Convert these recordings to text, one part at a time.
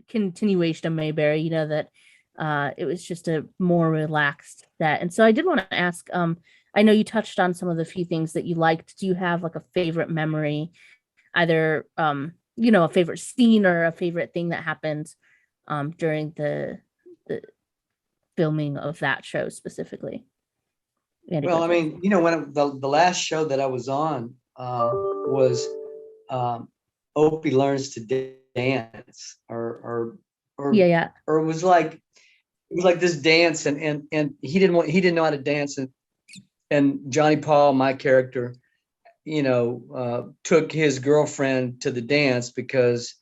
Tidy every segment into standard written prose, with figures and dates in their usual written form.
continuation of Mayberry, that it was just a more relaxed set. And so I did want to ask, I know you touched on some of the few things that you liked. Do you have like a favorite memory, either a favorite scene or a favorite thing that happened during the filming of that show specifically? Andy Well, I Griffith. mean, when the last show that I was on was Opie Learns to Dance, Yeah, yeah. or it was like this dance, and he didn't know how to dance, and Johnny Paul, my character, took his girlfriend to the dance because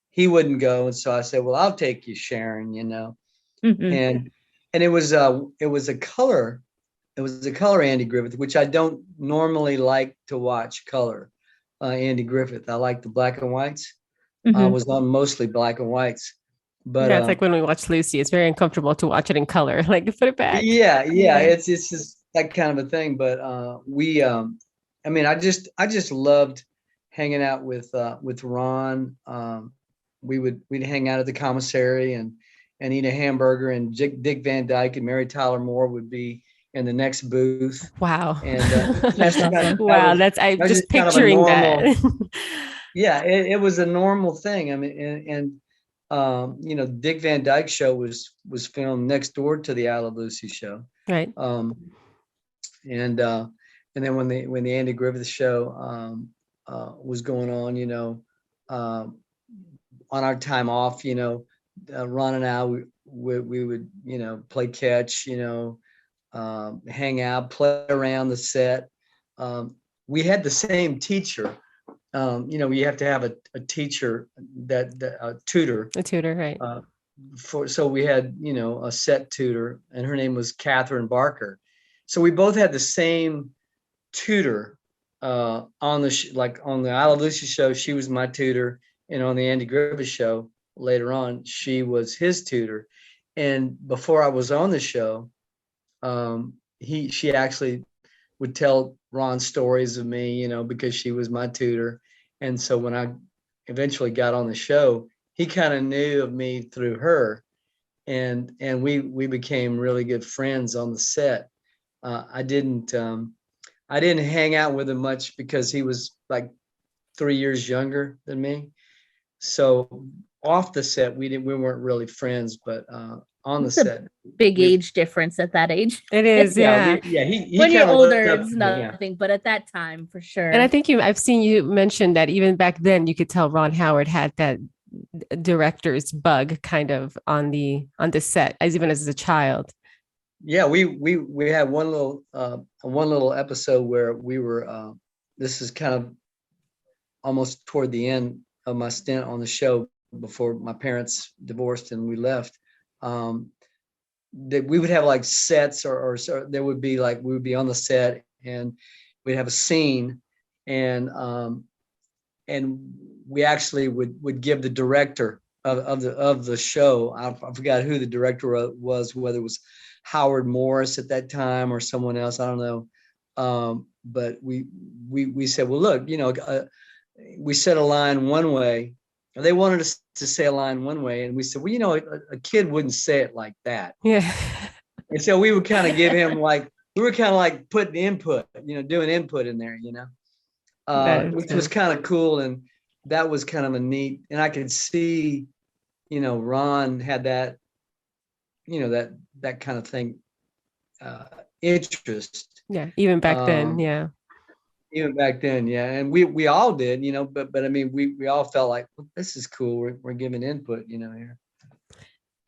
he wouldn't go, and so I said, well, I'll take you, Sharon, Hmm. and it was a color Andy Griffith, which I don't normally like to watch color Andy Griffith. I like the black and whites. I Hmm. was on mostly black and whites, but Yeah, it's like when we watch Lucy, it's very uncomfortable to watch it in color. Like, put it back. yeah, it's just that kind of a thing. But I mean, I just loved hanging out with Ron. We'd hang out at the commissary and eat a hamburger, and Dick Van Dyke and Mary Tyler Moore would be in the next booth. Wow. And That's awesome. Wow, I'm that was just kind of a picturing normal. that. Yeah, it was a normal thing. I mean, Dick Van Dyke show was filmed next door to the I Love Lucy show. Right. And then when the Andy Griffith show was going on, on our time off, Ron and I, we would, play catch, hang out, play around the set. We had the same teacher. You have to have a teacher that a tutor. A tutor, right. So we had, a set tutor, and her name was Catherine Barker. So we both had the same tutor on on the I Love Lucy show. She was my tutor, and on the Andy Griffith show later on, she was his tutor. And before I was on the show, she actually would tell Ron stories of me, because she was my tutor. And so when I eventually got on the show, he kind of knew of me through her, and we became really good friends on the set. I didn't hang out with him much because he was like 3 years younger than me. So off the set, we weren't really friends, but on the It's a set, big we age difference at that age. It is, yeah. he When you're kind of looked older, up it's to me. Yeah. nothing, but at that time, for sure. And I think I've seen you mention that even back then you could tell Ron Howard had that director's bug kind of on the set, even as a child. Yeah, we had one little episode where we were. This is kind of almost toward the end of my stint on the show before my parents divorced and we left. That we would have like sets, or there would be like we would be on the set and we'd have a scene, and we actually would give the director of the show. I forgot who the director was, whether it was Howard Morris at that time or someone else. I don't know. But we said, well, look, we said a line one way. They wanted us to say a line one way, and we said, well, a kid wouldn't say it like that. Yeah. And so we would kind of give him we were kind of like putting input, doing input in there, which was kind of cool. And that was kind of a neat, and I could see, Ron had that, that kind of thing, interest. Yeah. Even back then. Yeah. Even back then, yeah, and we all did, but I mean, we all felt like, well, this is cool. We're giving input, here.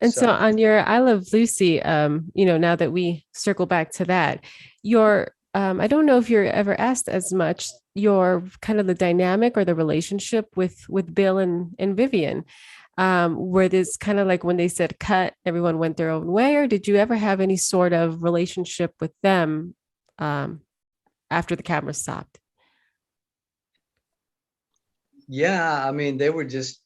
And so on your I Love Lucy, now that we circle back to that, I don't know if you're ever asked as much, your kind of the dynamic or the relationship with Bill and Vivian, where this kind of like when they said cut, everyone went their own way, or did you ever have any sort of relationship with them after the camera stopped? Yeah, I mean, it was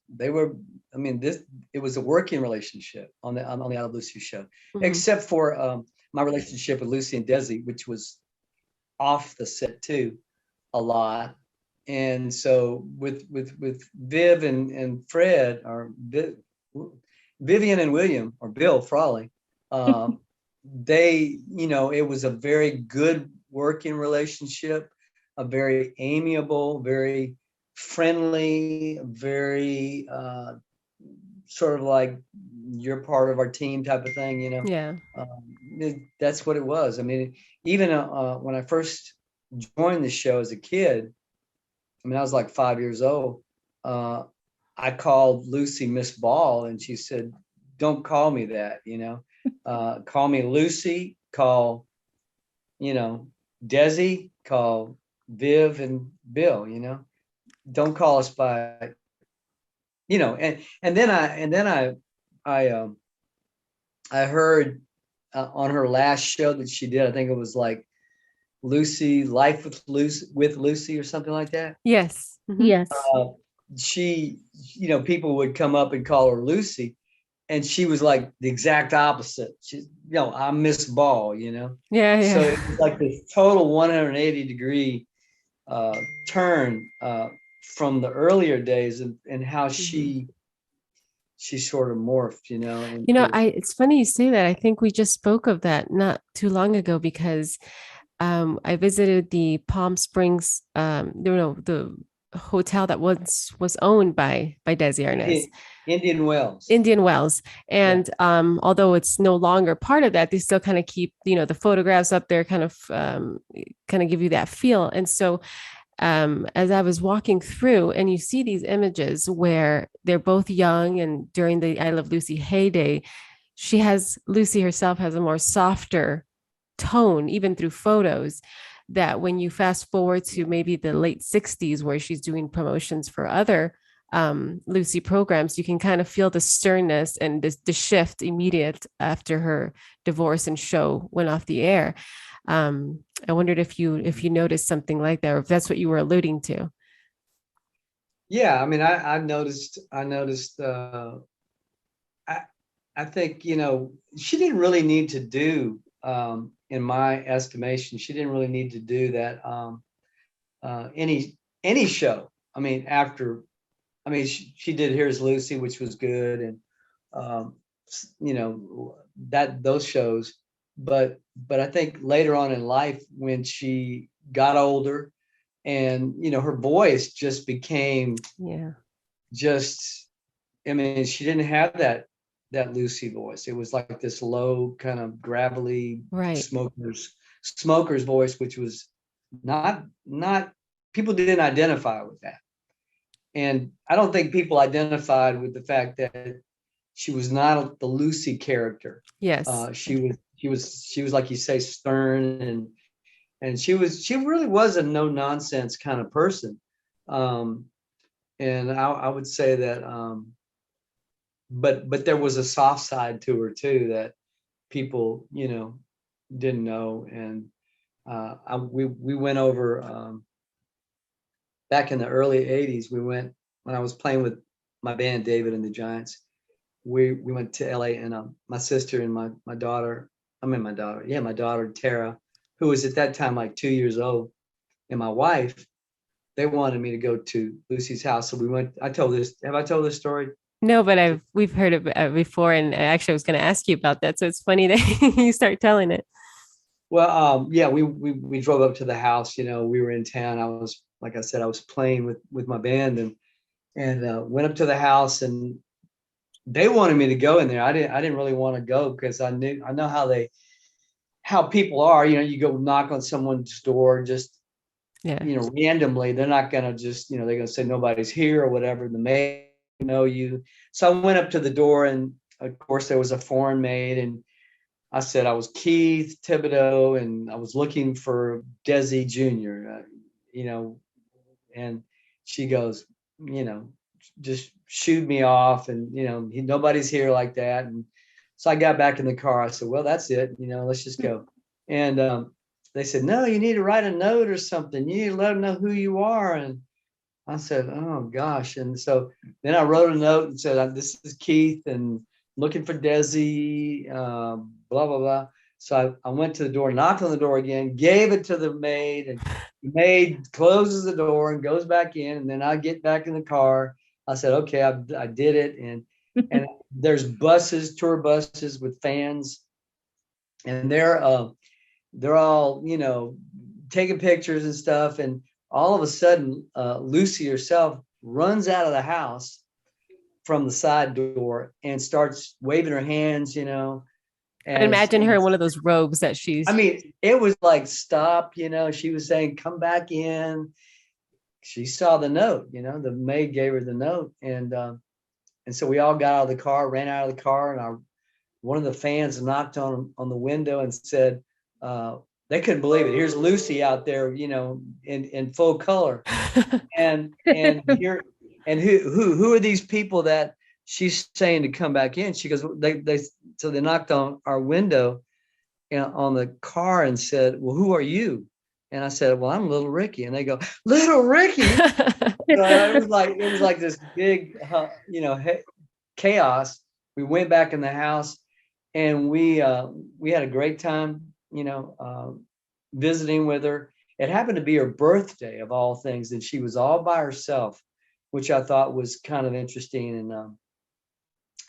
a working relationship on the I Love Lucy show, except for my relationship with Lucy and Desi, which was off the set too, a lot. And so with Viv and Fred, or Vivian and William, or Bill Frawley, they, it was a very good working relationship, a very amiable, very friendly, very sort of like you're part of our team type of thing, Yeah. That's what it was. I mean, even when I first joined the show as a kid, I mean, I was like 5 years old. I called Lucy Miss Ball, and she said, "Don't call me that, call me Lucy, call, Desi, call Viv and Bill, don't call us by, and then I heard on her last show that she did, I think it was like Lucy, Life with Lucy or something like that. Yes. Yes. She, people would come up and call her Lucy, and she was like the exact opposite. She's, I'm Miss Ball, Yeah. So it was like this total 180-degree turn from the earlier days, and how she sort of morphed, It's funny you say that. I think we just spoke of that not too long ago, because I visited the Palm Springs, the hotel that once was owned by Desi Arnaz. Indian Wells. And although it's no longer part of that, they still kind of keep, the photographs up there, kind of give you that feel. And so as I was walking through, and you see these images where they're both young, and during the I Love Lucy heyday, Lucy herself has a more softer tone, even through photos, that when you fast forward to maybe the late 60s, where she's doing promotions for other Lucy programs, you can kind of feel the sternness and the shift immediate after her divorce and show went off the air. I wondered if you noticed something like that, or if that's what you were alluding to. Yeah, I mean, I noticed. I think, she didn't really need to do, in my estimation, she didn't really need to do that any show. I mean, she did Here's Lucy, which was good, and those shows. But I think later on in life, when she got older, and her voice just became she didn't have that Lucy voice. It was like this low, kind of gravelly, smoker's voice, which was not people didn't identify with that. And I don't think people identified with the fact that she was not the Lucy character. Yes. She was like you say, stern, and she really was a no nonsense kind of person. And I would say that, but there was a soft side to her too that people, didn't know. And we went over back in the early 80s. We went, when I was playing with my band David and the Giants. We went to LA, and my sister and my daughter, my daughter Tara, who was at that time like 2 years old, and my wife, they wanted me to go to Lucy's house. So we went. Have I told this story? No, but we've heard it before, and actually I was going to ask you about that. So it's funny that you start telling it. Well, we drove up to the house. We were in town. I was playing with my band, and went up to the house, and they wanted me to go in there. I didn't really want to go, because I know how people are. You go knock on someone's door just randomly. They're not gonna just they're gonna say nobody's here or whatever. The maid know you. So I went up to the door, and of course there was a foreign maid, and I said I was Keith Thibodeaux, and I was looking for Desi Jr. And she goes, just shooed me off, and nobody's here like that. And so I got back in the car. I said, well, that's it, let's just go. And they said, no, you need to write a note or something. You need to let them know who you are. And I said, oh gosh. And so then I wrote a note and said, this is Keith, and looking for Desi, blah blah blah. So I went to the door, knocked on the door again, gave it to the maid, and the maid closes the door and goes back in. And then I get back in the car. I said, okay, I did it. And and there's buses, tour buses with fans, and they're all, you know, taking pictures and stuff. And all of a sudden, Lucy herself runs out of the house from the side door and starts waving her hands, you know. I imagine her in one of those robes that she's. I mean, it was like, stop, you know. She was saying, come back in. She saw the note, you know, the maid gave her the note. And so we all got out of the car, ran out of the car, and one of the fans knocked on the window and said, they couldn't believe it. Here's Lucy out there, you know, in full color. and here, and who are these people that she's saying to come back in? She goes, so they knocked on our window, you know, on the car, and said, well, who are you? And I said, well, I'm Little Ricky. And they go, Little Ricky. So it was like this big, you know, chaos. We went back in the house, and we had a great time, you know, visiting with her. It happened to be her birthday of all things, and she was all by herself, which I thought was kind of interesting. And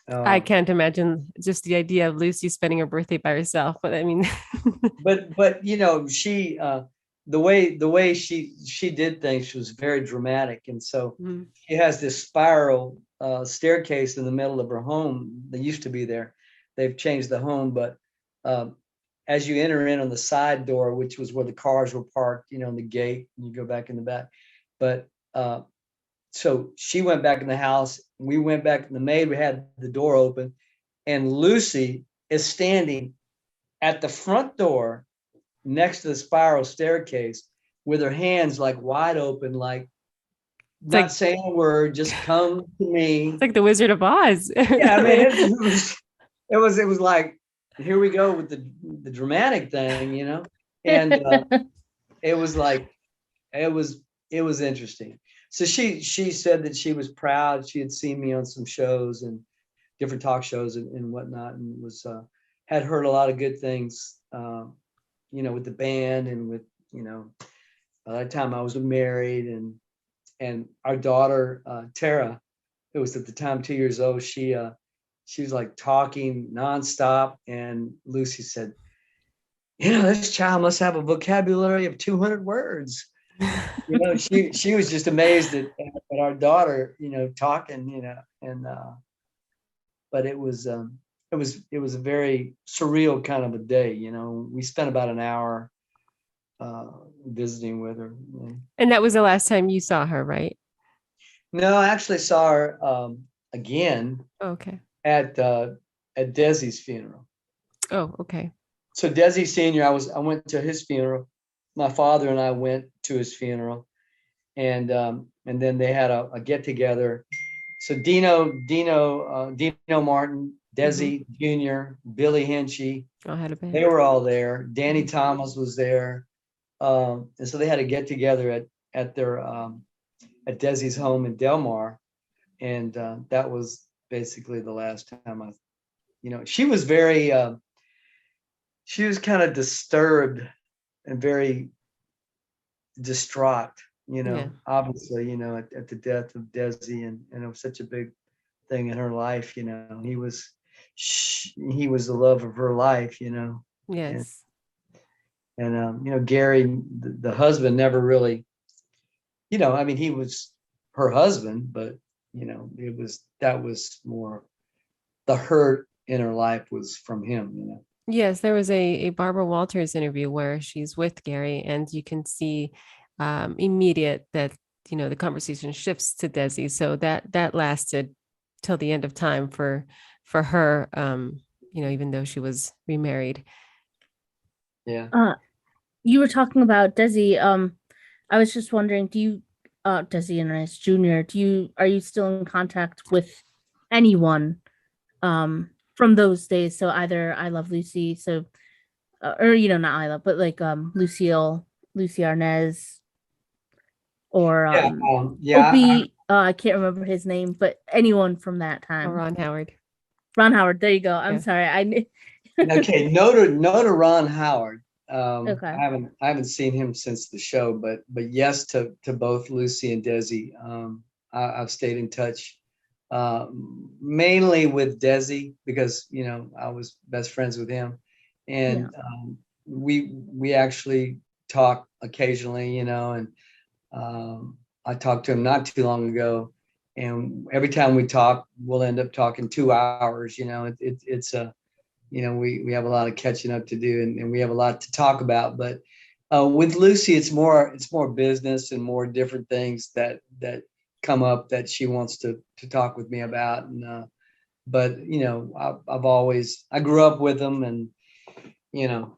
I can't imagine just the idea of Lucy spending her birthday by herself. But I mean, but you know, she the way she did things, she was very dramatic, and so she has this spiral staircase in the middle of her home. They used to be there. They've changed the home, but as you enter in on the side door, which was where the cars were parked, you know, in the gate, and you go back in the back. But so she went back in the house. We went back in the maid. We had the door open, and Lucy is standing at the front door next to the spiral staircase with her hands like wide open, like not saying a word, just come to me. It's like the Wizard of Oz. Yeah, I mean, it was like, here we go with the dramatic thing, you know. And it was like, it was interesting. So she said that she was proud. She had seen me on some shows and different talk shows and whatnot, and was had heard a lot of good things, you know, with the band, and with, you know, by that time I was married, and our daughter Tara, who was at the time 2 years old, she was like talking nonstop, and Lucy said, you know, this child must have a vocabulary of 200 words. You know, she was just amazed at our daughter, you know, talking, you know. And but it was a very surreal kind of a day, you know. We spent about an hour visiting with her. And that was the last time you saw her, right? No, I actually saw her again. Okay. At Desi's funeral. Oh, okay. So Desi Senior, I went to his funeral. My father and I went to his funeral, and then they had a get together. So Dino Martin, Desi Jr., Billy Hinchy, they were all there. Danny Thomas was there, and so they had a get together at their at Desi's home in Del Mar, and that was basically the last time you know, she was very, she was kind of disturbed and very distraught, you know, obviously, you know, at the death of Desi, and it was such a big thing in her life, you know. He was the love of her life, you know. Yes. And you know, Gary, the husband, never really, you know, I mean, he was her husband, but you know, that was more the hurt in her life was from him, you know. Yes, there was a Barbara Walters interview where she's with Gary, and you can see immediate that, you know, the conversation shifts to Desi. So that lasted till the end of time for her, you know, even though she was remarried. Yeah. You were talking about Desi. I was just wondering, do you Desi Arnaz Jr., are you still in contact with anyone from those days? So either I Love Lucy, so or, you know, not I Love, but like Lucy Arnaz, or Opie, I can't remember his name, but anyone from that time. Or Ron Howard. There you go. I'm sorry. Okay, no to Ron Howard. Okay. I haven't seen him since the show, but yes to both Lucy and Desi. I've stayed in touch mainly with Desi because, you know, I was best friends with him. And we actually talk occasionally, you know, and I talked to him not too long ago. And every time we talk, we'll end up talking 2 hours. You know, it's a, you know, we have a lot of catching up to do, and we have a lot to talk about. But with Lucy, it's more business and more different things that come up that she wants to talk with me about. And but you know, I grew up with them, and you know,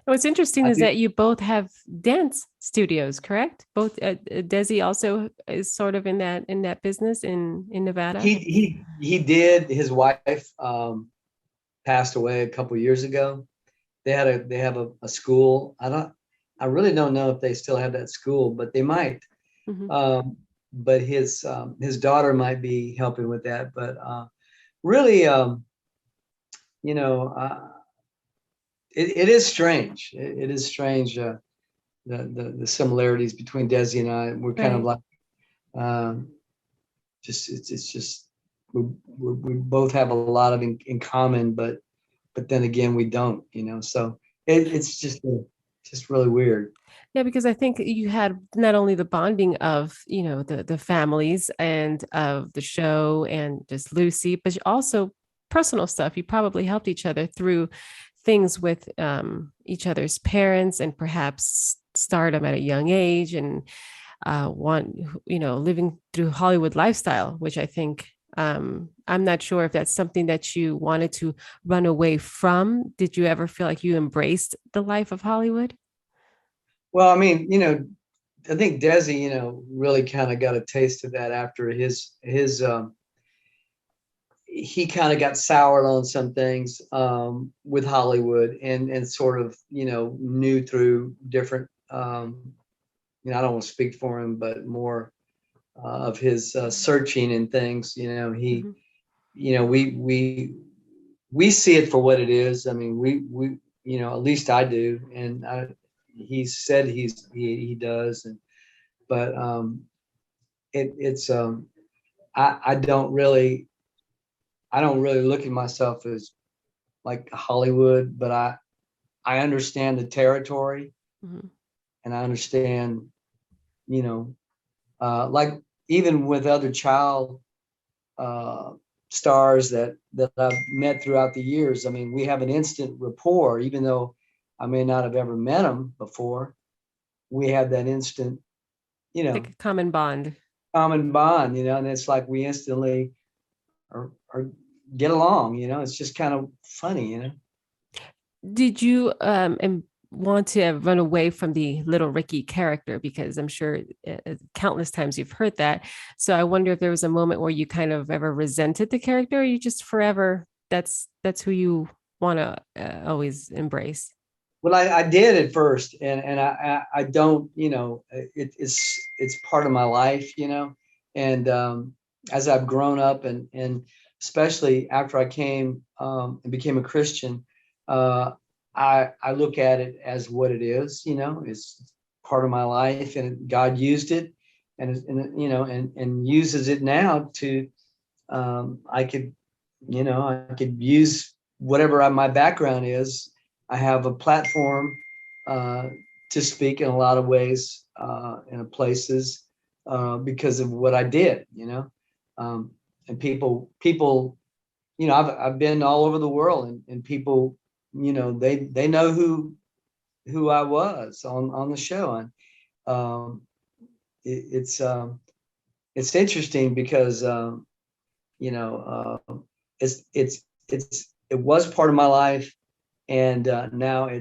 What's interesting I is do. that you both have dance studios, correct? Both Desi also is sort of in that business in Nevada. He did. His wife passed away a couple years ago. They have a school. I really don't know if they still have that school, but they might. Mhm. But his daughter might be helping with that. But really, you know, it is strange. It is strange, the similarities between Desi and I. We're kind of Right. like um, it's just we both have a lot of in common, but then again we don't. You know, so it's just really weird. Yeah, because I think you had not only the bonding of, the families and of the show and just Lucy, but also personal stuff. You probably helped each other through things with each other's parents and perhaps stardom at a young age and living through Hollywood lifestyle, which I think I'm not sure if that's something that you wanted to run away from. Did you ever feel like you embraced the life of Hollywood? Well, I mean, you know, I think Desi, you know, really kind of got a taste of that after his he kind of got soured on some things with Hollywood and sort of, you know, knew through different you know, I don't want to speak for him, but more of his searching and things, you know, he, Mhm. you know, we see it for what it is. I mean, we you know, at least I do, and he said he does, and but it's I I don't really look at myself as like Hollywood, but I understand the territory, Mhm. and I understand, you know, like even with other child uh, stars that I've met throughout the years. I mean, we have an instant rapport, even though I may not have ever met them before. We have that instant, you Like know, a common bond. common bond, you know, and it's like we instantly or get along, you know. It's just kind of funny, you know. Did you want to run away from the little Ricky character? Because I'm sure countless times you've heard that. So I wonder if there was a moment where you kind of ever resented the character, or you just forever that's who you want to always embrace. Well, I did at first, and I don't, you know, it's part of my life, you know, and as I've grown up and especially after I came and became a Christian, uh, I look at it as what it is, you know, it's part of my life, and God used it, and you know, and uses it now to I could, you know, I could use whatever my background is. I have a platform uh, to speak in a lot of ways in places because of what I did, you know. Um, and people, you know, I've been all over the world, and people, you know, they know who I was on the show, and um, it, it's interesting because you know, it was part of my life, and now I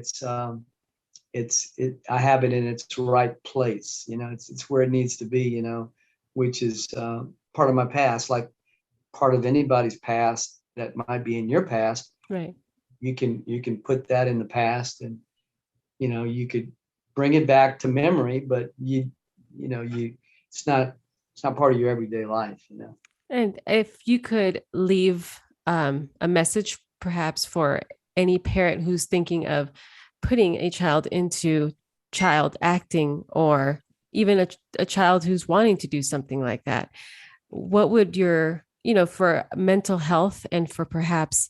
have it in its right place. You know, it's where it needs to be. You know, which is part of my past, like part of anybody's past that might be in your past. Right. You can put that in the past, and you know you could bring it back to memory, but you know it's not it's not part of your everyday life. You know. And if you could leave a message, perhaps for any parent who's thinking of putting a child into child acting, or even a child who's wanting to do something like that, what would your for mental health and for perhaps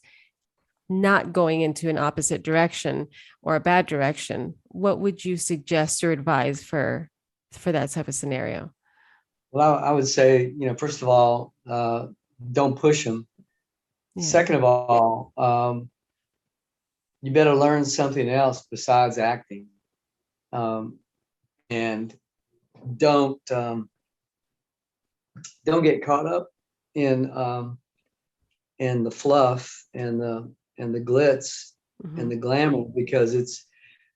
not going into an opposite direction or a bad direction, what would you suggest or advise for that type of scenario? Well, I would say, first of all, don't push them. Yeah. Second of all, you better learn something else besides acting. And don't get caught up in the fluff and the glitz and the glamour, because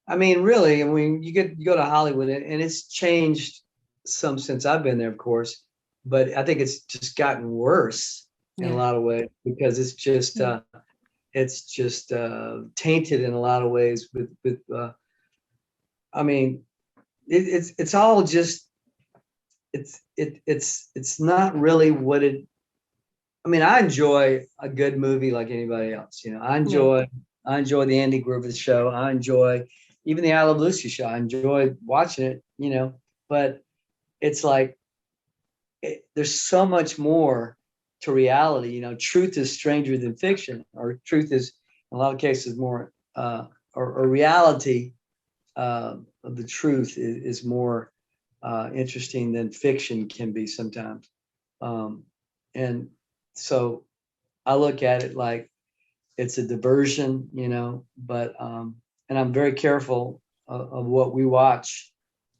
really, you go to Hollywood, and it's changed some since I've been there, of course, but I think it's just gotten worse in a lot of ways, because it's just tainted in a lot of ways with it's all just, it's not really what it, I enjoy a good movie like anybody else. I enjoy the Andy Griffith Show. I enjoy even the I Love Lucy show. I enjoy watching it, but it's like, there's so much more to reality. Truth is stranger than fiction, or truth is in a lot of cases more, or reality of the truth is more interesting than fiction can be sometimes. And so I look at it like it's a diversion, but and I'm very careful of what we watch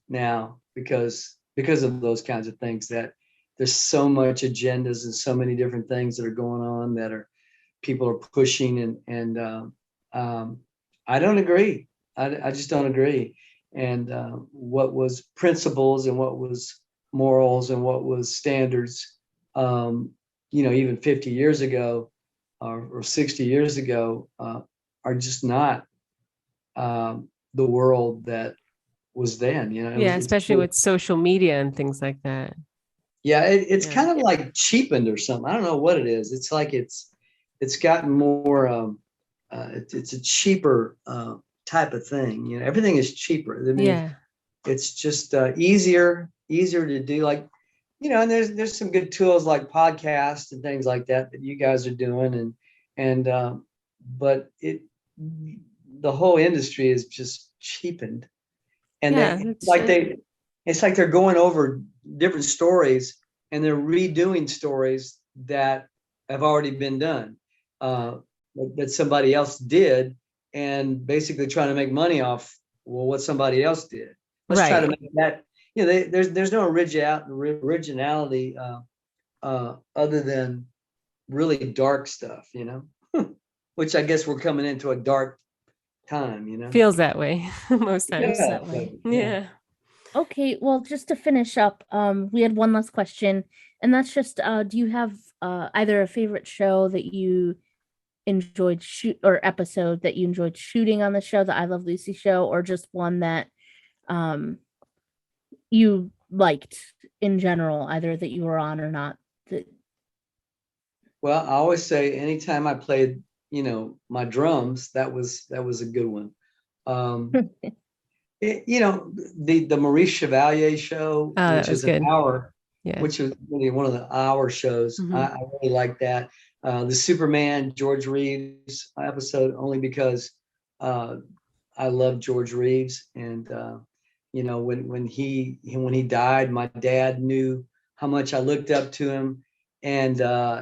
now, because of those kinds of things, that there's so much agendas and so many different things that are going on that people are pushing, and I don't agree. I just don't agree. And what was principles and what was morals and what was standards, even 50 years ago or 60 years ago, are just not the world that was then. Especially with social media and things like that. Yeah, it's kind of like cheapened or something. I don't know what it is. It's like it's gotten more. It's a cheaper type of thing. Everything is cheaper. It's just easier to do. Like, and there's some good tools like podcasts and things like that you guys are doing, but the whole industry is just cheapened, and it's like they're going over different stories and they're redoing stories that have already been done, that somebody else did, and basically trying to make money off what somebody else did. Let's try to make that. There's no originality other than really dark stuff, which I guess we're coming into a dark time. Feels that way most times. That way. Yeah. Okay, well, just to finish up, we had one last question, and that's just, do you have either a favorite show that you enjoyed or episode that you enjoyed shooting on the show, the I Love Lucy show, or just one that you liked in general, either that you were on or not? Well, I always say anytime I played, my drums, that was a good one. The Maurice Chevalier show, which is an hour, which is really one of the hour shows. I really like that. The Superman George Reeves episode, only because I love George Reeves, and when he died, my dad knew how much I looked up to him, and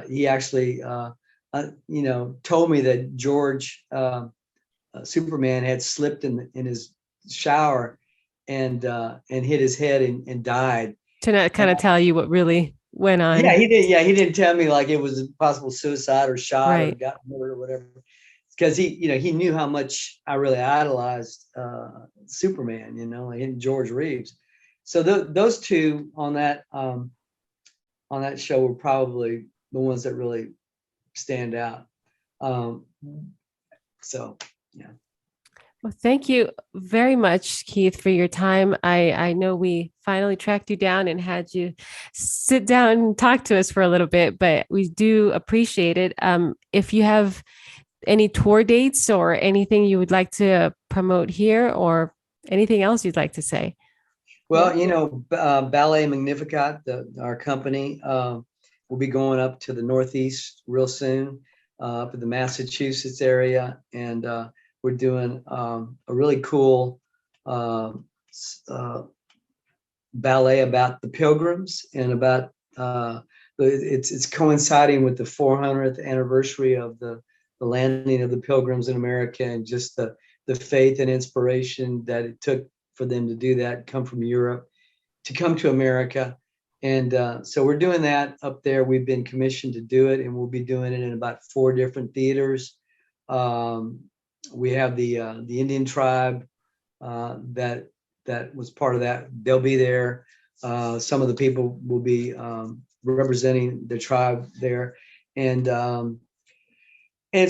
he actually told me that George Superman had slipped in his shower and hit his head and died. To not kind of tell you what really went on. Yeah, he did. Yeah, he didn't tell me like it was a possible suicide or shot or got murdered or whatever. Because he knew how much I really idolized Superman, and George Reeves. So those two on that show were probably the ones that really stand out. So yeah. Well, thank you very much, Keith, for your time. I know we finally tracked you down and had you sit down and talk to us for a little bit, but we do appreciate it. If you have any tour dates or anything you would like to promote here, or anything else you'd like to say? Well, Ballet Magnificat, our company, we'll be going up to the Northeast real soon, up in the Massachusetts area. And we're doing a really cool ballet about the Pilgrims and about it's coinciding with the 400th anniversary of the landing of the Pilgrims in America, and just the faith and inspiration that it took for them to do that, come from Europe to come to America. And so we're doing that up there. We've been commissioned to do it, and we'll be doing it in about 4 different theaters. We have the Indian tribe that was part of that. They'll be there. Some of the people will be representing the tribe there, and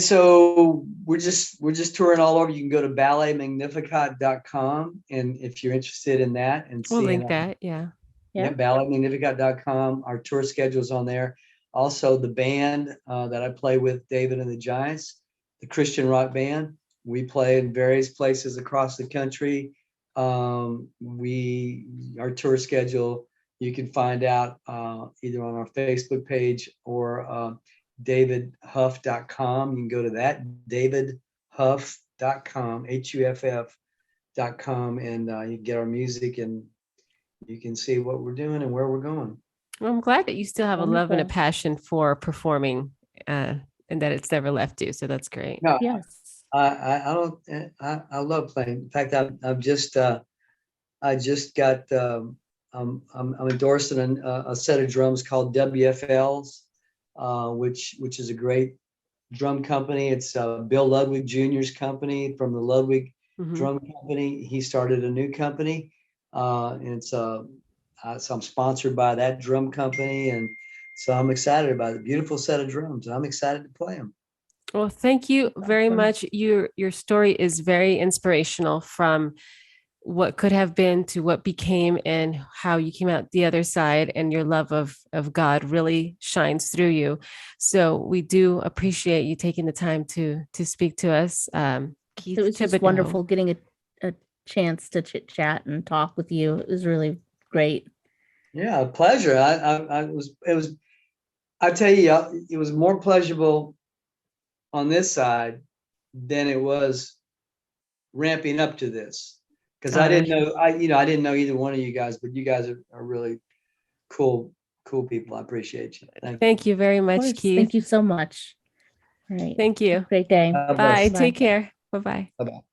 so we're just touring all over. You can go to balletmagnificat.com, and if you're interested in that, and we'll link that. Yeah, balletmagnificat.com. Our tour schedule's on there. Also, the band that I play with, David and the Giants, the Christian rock band. We play in various places across the country. Our tour schedule, you can find out either on our Facebook page or davidhuff.com. You can go to that, davidhuff.com, HUFF.com, and you can get our music, and you can see what we're doing and where we're going. Well, I'm glad that you still have a love and a Wonderful. passion for performing, and that it's never left you. So that's great. No, Yes. I love playing. In fact, I just got I'm endorsing a set of drums called WFLs, which is a great drum company. It's Bill Ludwig Jr.'s company from the Ludwig Drum Company. He started a new company, and so I'm sponsored by that drum company, and so I'm excited about it. Beautiful set of drums, and I'm excited to play them. Well, thank you very much. Your story is very inspirational, from what could have been to what became, and how you came out the other side, and your love of God really shines through you. So we do appreciate you taking the time to speak to us. Keith, It was just Thibodeaux. wonderful getting a chance to chit chat and talk with you. It was really great. Yeah, a pleasure. I tell you, it was more pleasurable on this side than it was ramping up to this, because I didn't know either one of you guys, but you guys are really cool people. I appreciate you. Thank you very Of much, course. Keith. Thank you so much. All right. Thank you. Have a great day. Bye. Bye. Take care. Bye-bye. Bye-bye.